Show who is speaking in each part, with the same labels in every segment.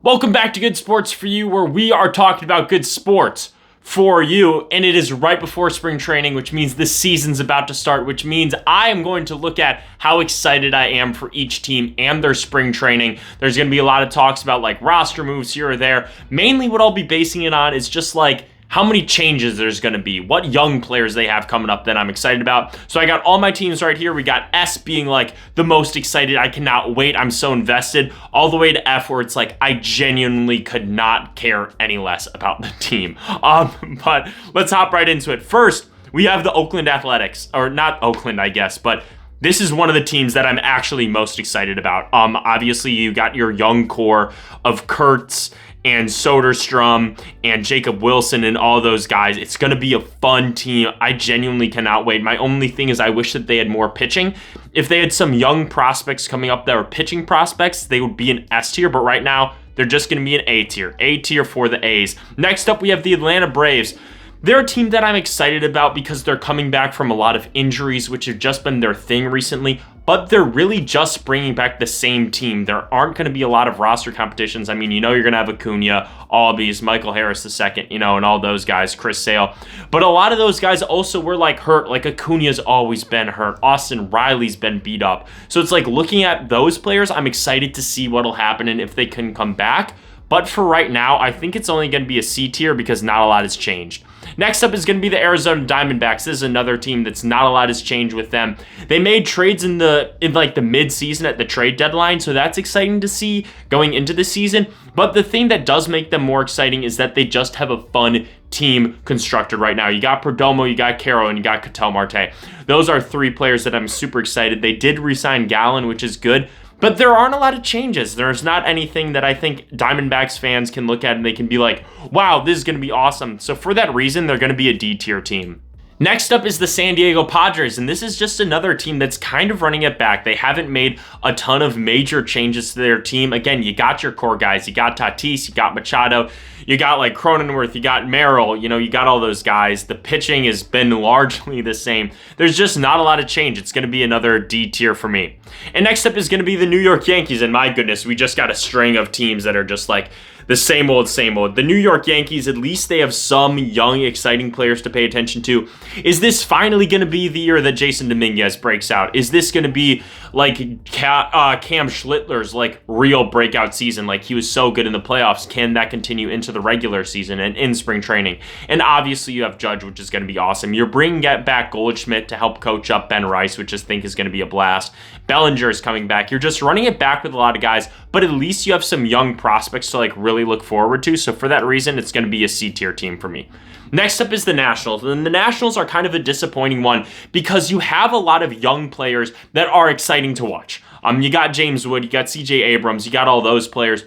Speaker 1: Welcome back to Good Sports for You, where we are talking about good sports for you. And it is right before spring training, which means the season's about to start, which means I am going to look at how excited I am for each team and their spring training. There's going to be a lot of talks about like roster moves here or there. Mainly what I'll be basing it on is just like how many changes there's going to be, what young players they have coming up that I'm excited about. So I got all my teams right here. We got S being like the most excited. I cannot wait. I'm so invested. All the way to F where it's like I genuinely could not care any less about the team. But let's hop right into it. First, we have the Oakland Athletics, or not Oakland, I guess, but this is one of the teams that I'm actually most excited about. Obviously, you got your young core of Kurtz and Soderstrom and Jacob Wilson and all those guys. It's going to be a fun team. I genuinely cannot wait. My only thing is I wish that they had more pitching. If they had some young prospects coming up that are pitching prospects, they would be an S tier, but right now they're just going to be an A tier. A tier for the A's. Next up, we have the Atlanta Braves. They're a team that I'm excited about because they're coming back from a lot of injuries, which have just been their thing recently, but they're really just bringing back the same team. There aren't going to be a lot of roster competitions. I mean, you're going to have Acuna, Albies, Michael Harris II, and all those guys, Chris Sale. But a lot of those guys also were like hurt. Like Acuna's always been hurt. Austin Riley's been beat up. So it's like looking at those players, I'm excited to see what'll happen and if they can come back. But for right now, I think it's only going to be a C tier because not a lot has changed. Next up is going to be the Arizona Diamondbacks. This is another team that's not a lot has changed with them. They made trades in the mid-season at the trade deadline, so that's exciting to see going into the season. But the thing that does make them more exciting is that they just have a fun team constructed right now. You got Perdomo, you got Caro, and you got Ketel Marte. Those are three players that I'm super excited. They did re-sign Gallen, which is good. But there aren't a lot of changes. There's not anything that I think Diamondbacks fans can look at and they can be like, wow, this is going to be awesome. So for that reason, they're going to be a D tier team. Next up is the San Diego Padres, and this is just another team that's kind of running it back. They haven't made a ton of major changes to their team. Again, you got your core guys. You got Tatis, you got Machado, you got like Cronenworth, you got Merrill, you got all those guys. The pitching has been largely the same. There's just not a lot of change. It's going to be another D tier for me. And next up is going to be the New York Yankees, and my goodness, we just got a string of teams that are just like the same old, same old. The New York Yankees, at least they have some young, exciting players to pay attention to. Is this finally going to be the year that Jason Dominguez breaks out? Is this going to be like Cam Schlittler's like real breakout season? Like he was so good in the playoffs. Can that continue into the regular season and in spring training? And obviously you have Judge, which is going to be awesome. You're bringing back Goldschmidt to help coach up Ben Rice, which I think is going to be a blast. Bellinger is coming back. You're just running it back with a lot of guys, but at least you have some young prospects to like really look forward to. So for that reason, it's going to be a C tier team for me. Next up is the Nationals. And the Nationals are kind of a disappointing one because you have a lot of young players that are exciting to watch. You got James Wood, you got CJ Abrams, you got all those players.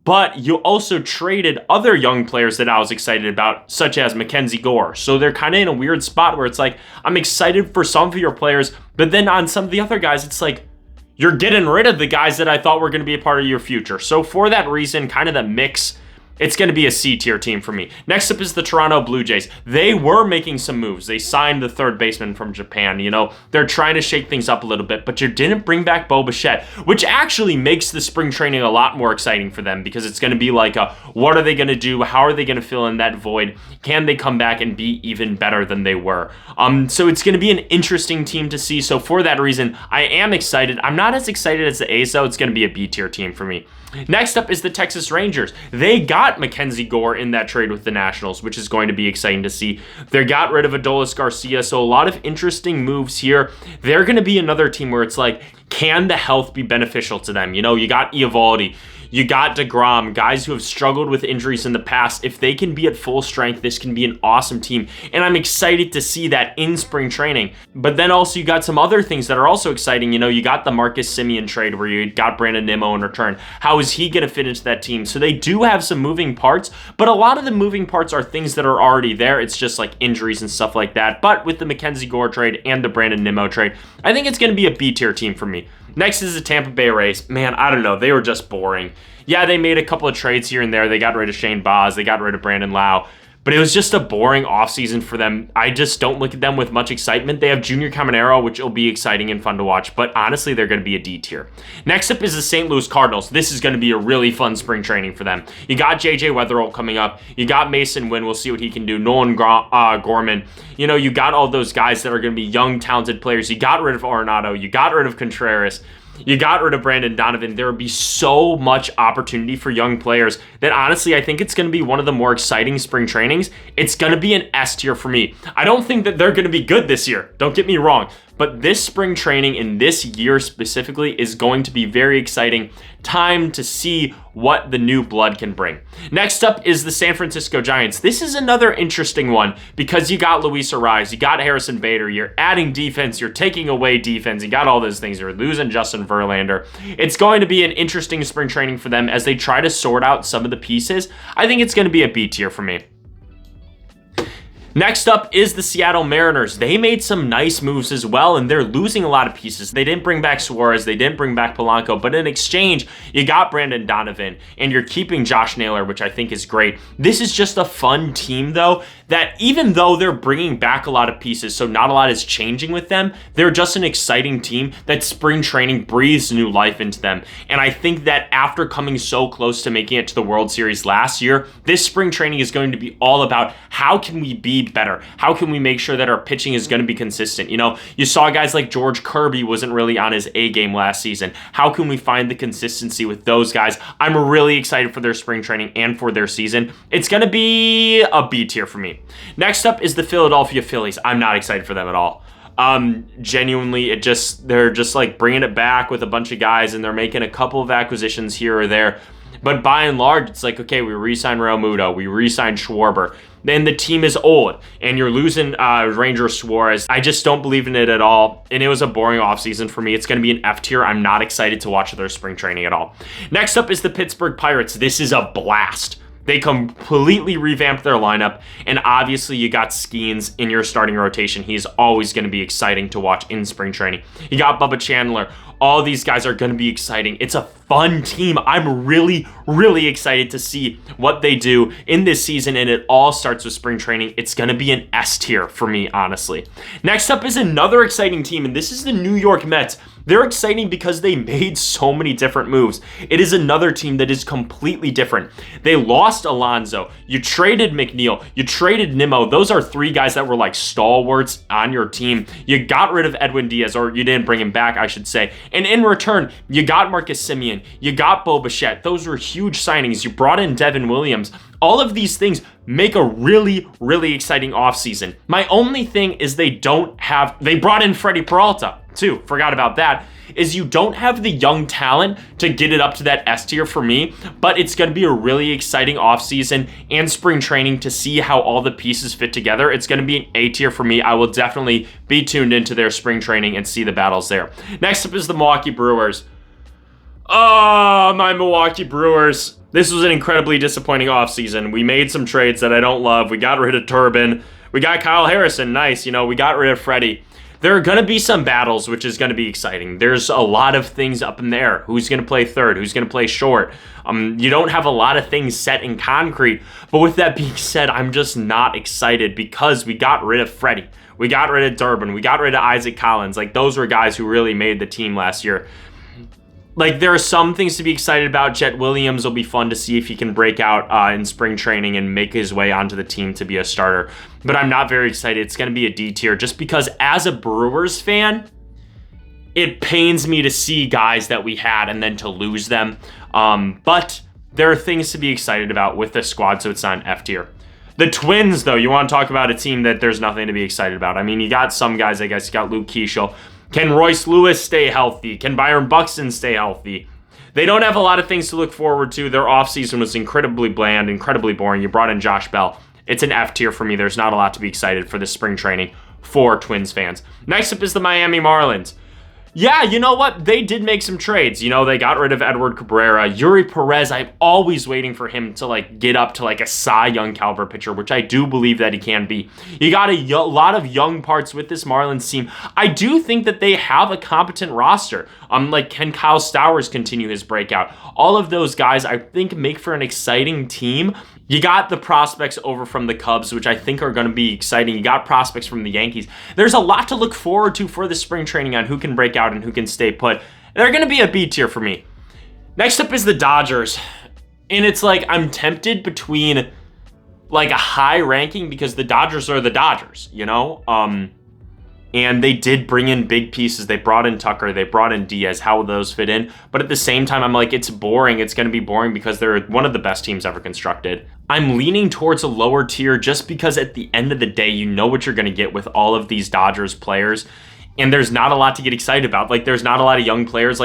Speaker 1: But you also traded other young players that I was excited about, such as Mackenzie Gore. So they're kind of in a weird spot where it's like, I'm excited for some of your players, but then on some of the other guys, it's like, you're getting rid of the guys that I thought were going to be a part of your future. So for that reason, kind of the mix, it's going to be a C tier team for me. Next up is the Toronto Blue Jays. They were making some moves. They signed the third baseman from Japan. They're trying to shake things up a little bit, but you didn't bring back Bo Bichette, which actually makes the spring training a lot more exciting for them because it's going to be like, what are they going to do? How are they going to fill in that void? Can they come back and be even better than they were? So it's going to be an interesting team to see. So for that reason, I am excited. I'm not as excited as the A's, though. It's going to be a B tier team for me. Next up is the Texas Rangers. They got Mackenzie Gore in that trade with the Nationals, which is going to be exciting to see. They got rid of Adolis Garcia, so a lot of interesting moves here. They're going to be another team where it's like, can the health be beneficial to them? You got Eovaldi. You got DeGrom, guys who have struggled with injuries in the past. If they can be at full strength, this can be an awesome team. And I'm excited to see that in spring training. But then also you got some other things that are also exciting. You got the Marcus Semien trade where you got Brandon Nimmo in return. How is he going to fit into that team? So they do have some moving parts, but a lot of the moving parts are things that are already there. It's just like injuries and stuff like that. But with the Mackenzie Gore trade and the Brandon Nimmo trade, I think it's going to be a B tier team for me. Next is the Tampa Bay Rays. Man, I don't know. They were just boring. Yeah, they made a couple of trades here and there. They got rid of Shane Baz. They got rid of Brandon Lau. But it was just a boring offseason for them. I just don't look at them with much excitement. They have Junior Caminero, which will be exciting and fun to watch, but honestly, they're going to be a D tier. Next up is the St. Louis Cardinals. This is going to be a really fun spring training for them. You got JJ Weatherall coming up. You got Mason Wynn. We'll see what he can do. Nolan Gorman. You know, you got all those guys that are going to be young, talented players. You got rid of Arenado. You got rid of Contreras. You got rid of Brandon Donovan. There would be so much opportunity for young players that honestly, I think it's going to be one of the more exciting spring trainings. It's going to be an S tier for me. I don't think that they're going to be good this year. Don't get me wrong. But this spring training in this year specifically is going to be very exciting. Time to see what the new blood can bring. Next up is the San Francisco Giants. This is another interesting one because you got Luis Ariz, you got Harrison Bader, you're adding defense, you're taking away defense, you got all those things. You're losing Justin Verlander. It's going to be an interesting spring training for them as they try to sort out some of the pieces. I think it's going to be a B tier for me. Next up is the Seattle Mariners. They made some nice moves as well, and they're losing a lot of pieces. They didn't bring back Suarez, they didn't bring back Polanco, but in exchange, you got Brandon Donovan, and you're keeping Josh Naylor, which I think is great. This is just a fun team, though, that even though they're bringing back a lot of pieces, so not a lot is changing with them, they're just an exciting team that spring training breathes new life into them. And I think that after coming so close to making it to the World Series last year, this spring training is going to be all about how can we be better? How can we make sure that our pitching is going to be consistent? You know, you saw guys like George Kirby wasn't really on his A game last season. How can we find the consistency with those guys? I'm really excited for their spring training and for their season. It's going to be a B tier for me. Next up is the Philadelphia Phillies. I'm not excited for them at all. Genuinely, they're just like bringing it back with a bunch of guys, and they're making a couple of acquisitions here or there. But by and large, it's like, okay, we re-signed Realmuto, we re-signed Schwarber. Then the team is old, and you're losing Ranger Suarez. I just don't believe in it at all, and it was a boring offseason for me. It's going to be an F tier. I'm not excited to watch their spring training at all. Next up is the Pittsburgh Pirates. This is a blast. They completely revamped their lineup, and obviously you got Skeens in your starting rotation. He's always going to be exciting to watch in spring training. You got Bubba Chandler. All these guys are going to be exciting. It's a fun team. I'm really, really excited to see what they do in this season, and it all starts with spring training. It's going to be an S tier for me, honestly. Next up is another exciting team, and this is the New York Mets. They're exciting because they made so many different moves. It is another team that is completely different. They lost Alonso. You traded McNeil. You traded Nimmo. Those are three guys that were like stalwarts on your team. You got rid of Edwin Diaz, or you didn't bring him back, I should say. And in return, you got Marcus Semien. You got Bo Bichette. Those were huge signings. You brought in Devin Williams. All of these things make a really, really exciting offseason. My only thing is they brought in Freddie Peralta too. Forgot about that. Is you don't have the young talent to get it up to that S tier for me, but it's going to be a really exciting offseason and spring training to see how all the pieces fit together. It's going to be an A tier for me. I will definitely be tuned into their spring training and see the battles there. Next up is the Milwaukee Brewers. Oh, my Milwaukee Brewers. This was an incredibly disappointing offseason. We made some trades that I don't love. We got rid of Turbin. We got Kyle Harrison. Nice. You know, we got rid of Freddie. There are going to be some battles, which is going to be exciting. There's a lot of things up in there. Who's going to play third? Who's going to play short? You don't have a lot of things set in concrete. But with that being said, I'm just not excited because we got rid of Freddie. We got rid of Durbin. We got rid of Isaac Collins. Like, those were guys who really made the team last year. Like, there are some things to be excited about. Jet Williams will be fun to see if he can break out in spring training and make his way onto the team to be a starter. But I'm not very excited. It's going to be a D tier just because as a Brewers fan, it pains me to see guys that we had and then to lose them. But there are things to be excited about with the squad, so it's not an F tier. The Twins, though, you want to talk about a team that there's nothing to be excited about. I mean, you got some guys, I guess. You got Luke Keeschel. Can Royce Lewis stay healthy? Can Byron Buxton stay healthy? They don't have a lot of things to look forward to. Their offseason was incredibly bland, incredibly boring. You brought in Josh Bell. It's an F tier for me. There's not a lot to be excited for this spring training for Twins fans. Next up is the Miami Marlins. Yeah, you know what? They did make some trades. You know, they got rid of Edward Cabrera. Yuri Perez, I'm always waiting for him to get up to a Cy Young caliber pitcher, which I do believe that he can be. You got a lot of young parts with this Marlins team. I do think that they have a competent roster. Can Kyle Stowers continue his breakout? All of those guys, I think, make for an exciting team. You got the prospects over from the Cubs, which I think are going to be exciting. You got prospects from the Yankees. There's a lot to look forward to for the spring training on who can break out and who can stay put. They're going to be a B tier for me. Next up is the Dodgers. And it's I'm tempted between a high ranking because the Dodgers are the Dodgers, you know? And they did bring in big pieces. They brought in Tucker. They brought in Diaz. How will those fit in? But at the same time, I'm it's boring. It's going to be boring because they're one of the best teams ever constructed. I'm leaning towards a lower tier just because at the end of the day, you know what you're going to get with all of these Dodgers players. And there's not a lot to get excited about. There's not a lot of young players.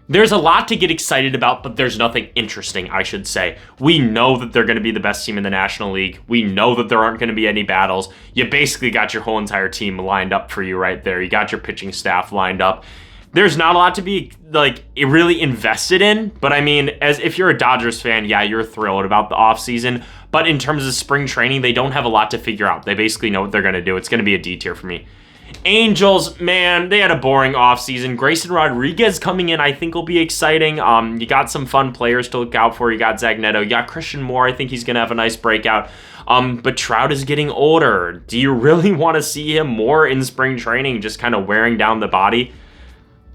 Speaker 1: There's a lot to get excited about, but there's nothing interesting, I should say. We know that they're going to be the best team in the National League. We know that there aren't going to be any battles. You basically got your whole entire team lined up for you right there. You got your pitching staff lined up. There's not a lot to be really invested in, but I mean, as if you're a Dodgers fan, yeah, you're thrilled about the offseason. But in terms of spring training, they don't have a lot to figure out. They basically know what they're going to do. It's going to be a D tier for me. Angels, man, they had a boring offseason. Grayson Rodriguez coming in, I think, will be exciting. You got some fun players to look out for. You got Zach Neto. You got Christian Moore. I think he's going to have a nice breakout. But Trout is getting older. Do you really want to see him more in spring training, just kind of wearing down the body?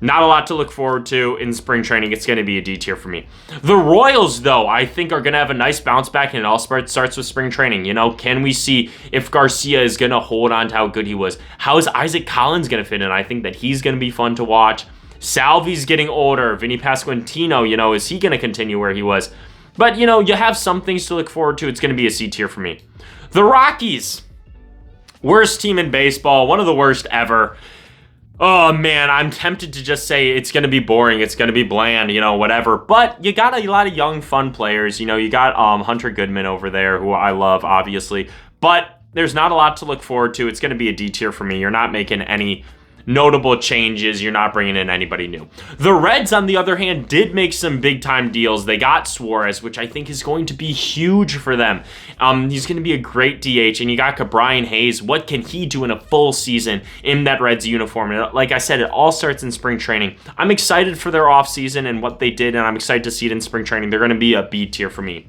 Speaker 1: Not a lot to look forward to in spring training. It's going to be a D tier for me. The Royals, though, I think are going to have a nice bounce back, and it all starts with spring training. You know, can we see if Garcia is going to hold on to how good he was? How is Isaac Collins going to fit in? I think that he's going to be fun to watch. Salvi's getting older. Vinny Pasquantino, you know, is he going to continue where he was? But, you know, you have some things to look forward to. It's going to be a C tier for me. The Rockies. Worst team in baseball. One of the worst ever. Oh, man, I'm tempted to just say it's going to be boring. It's going to be bland, you know, whatever. But you got a lot of young, fun players. You know, you got Hunter Goodman over there, who I love, obviously. But there's not a lot to look forward to. It's going to be a D tier for me. You're not making any notable changes. You're not bringing in anybody new. The Reds, on the other hand, did make some big-time deals. They got Suarez, which I think is going to be huge for them. He's going to be a great DH, and you got Brian Hayes. What can he do in a full season in that Reds uniform? And like I said, it all starts in spring training. I'm excited for their offseason and what they did, and I'm excited to see it in spring training. They're going to be a B tier for me.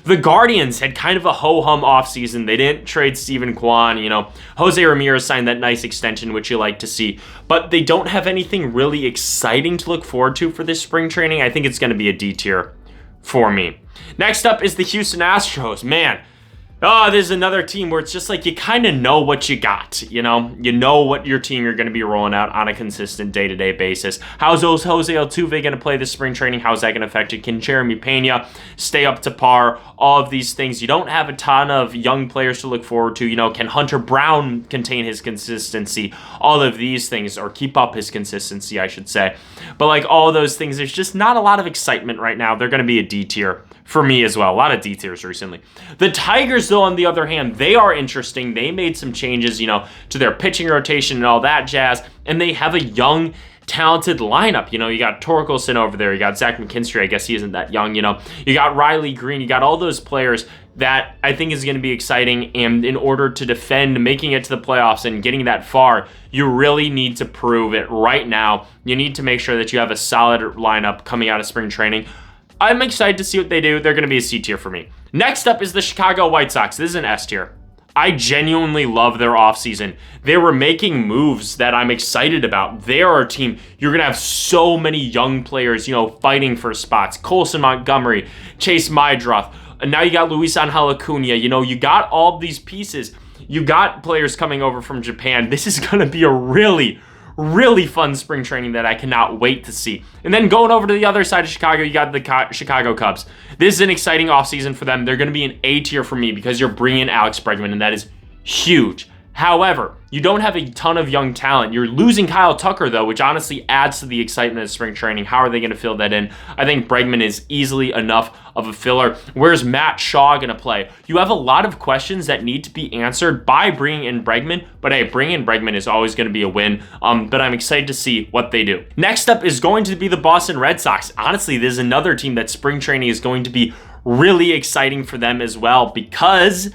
Speaker 1: The Guardians had kind of a ho-hum offseason. They didn't trade Steven Kwan. You know, Jose Ramirez signed that nice extension, which you like to see. But they don't have anything really exciting to look forward to for this spring training. I think it's going to be a D tier for me. Next up is the Houston Astros. Man, this is another team where it's just you kind of know what you got, you know? You know what your team you're going to be rolling out on a consistent day-to-day basis. How's Jose Altuve going to play this spring training? How's that going to affect it? Can Jeremy Pena stay up to par? All of these things. You don't have a ton of young players to look forward to. You know, can Hunter Brown contain his consistency? All of these things, or keep up his consistency, I should say. But all of those things, there's just not a lot of excitement right now. They're going to be a D tier for me as well. A lot of D tiers recently. The Tigers, though, on the other hand, they are interesting. They made some changes, you know, to their pitching rotation and all that jazz, and they have a young, talented lineup. You know, you got Torkelson over there. You got Zach McKinstry. I guess he isn't that young, you know. You got Riley Green. You got all those players that I think is going to be exciting, and in order to defend making it to the playoffs and getting that far, you really need to prove it right now. You need to make sure that you have a solid lineup coming out of spring training. I'm excited to see what they do. They're going to be a C tier for me. Next up is the Chicago White Sox. This is an S tier. I genuinely love their offseason. They were making moves that I'm excited about. They are a team. You're going to have so many young players, you know, fighting for spots. Colson Montgomery, Chase Mydroth. And now you got Luis Angel Acuna. You know, you got all these pieces. You got players coming over from Japan. This is going to be a really fun spring training that I cannot wait to see. And then going over to the other side of Chicago, you got the Chicago Cubs. This is an exciting offseason for them. They're going to be an A tier for me because you're bringing in Alex Bregman, and that is huge. However, You don't have a ton of young talent. You're losing Kyle Tucker, though, which honestly adds to the excitement of spring training. How are they going to fill that in? I think Bregman is easily enough of a filler. Where's Matt Shaw going to play? You have a lot of questions that need to be answered by bringing in Bregman, but hey, bringing in Bregman is always going to be a win, but I'm excited to see what they do. Next up is going to be the Boston Red Sox. Honestly, this is another team that spring training is going to be really exciting for them as well, because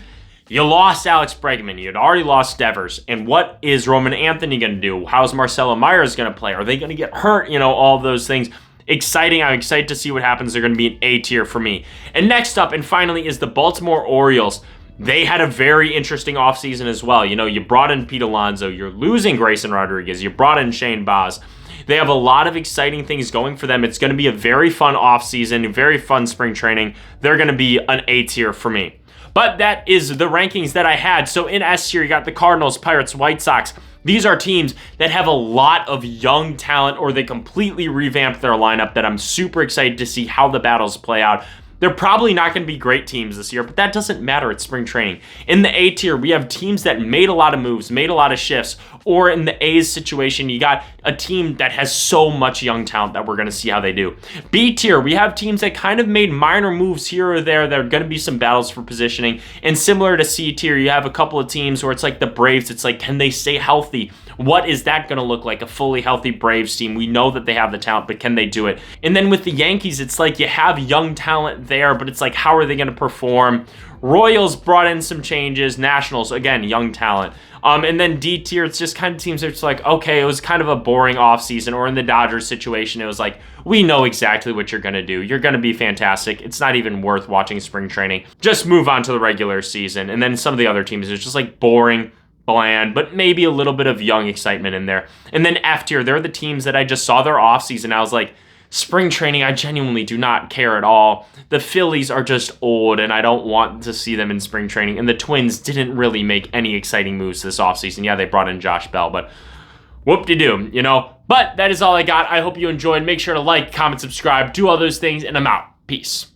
Speaker 1: you lost Alex Bregman. You had already lost Devers. And what is Roman Anthony going to do? How's Marcelo Myers going to play? Are they going to get hurt? All of those things. Exciting. I'm excited to see what happens. They're going to be an A tier for me. And next up, and finally, is the Baltimore Orioles. They had a very interesting offseason as well. You brought in Pete Alonso. You're losing Grayson Rodriguez. You brought in Shane Baz. They have a lot of exciting things going for them. It's going to be a very fun offseason, very fun spring training. They're going to be an A tier for me. But that is the rankings that I had. So in S tier, you got the Cardinals, Pirates, White Sox. These are teams that have a lot of young talent, or they completely revamped their lineup, that I'm super excited to see how the battles play out. They're probably not going to be great teams this year, but that doesn't matter. It's spring training. In the A tier, we have teams that made a lot of moves, made a lot of shifts, or in the A's situation, you got a team that has so much young talent that we're going to see how they do. B tier, we have teams that kind of made minor moves here or there. There are going to be some battles for positioning. And similar to C tier, you have a couple of teams where it's like the Braves. It's like, can they stay healthy? What is that going to look like? A fully healthy Braves team. We know that they have the talent, but can they do it? And then with the Yankees, it's like you have young talent there, but it's like, how are they going to perform? Royals brought in some changes. Nationals, again, young talent. And then D tier, it's just kind of teams that's like, okay, it was kind of a boring offseason. Or in the Dodgers situation, it was like, we know exactly what you're going to do. You're going to be fantastic. It's not even worth watching spring training. Just move on to the regular season. And then some of the other teams, it's just like boring, bland, but maybe a little bit of young excitement in there. And then F tier, they're the teams that I just saw their offseason. I was like, spring training, I genuinely do not care at all. The Phillies are just old, and I don't want to see them in spring training. And the Twins didn't really make any exciting moves this offseason. Yeah, they brought in Josh Bell, but whoop-de-doo, But that is all I got. I hope you enjoyed. Make sure to like, comment, subscribe, do all those things, and I'm out. Peace.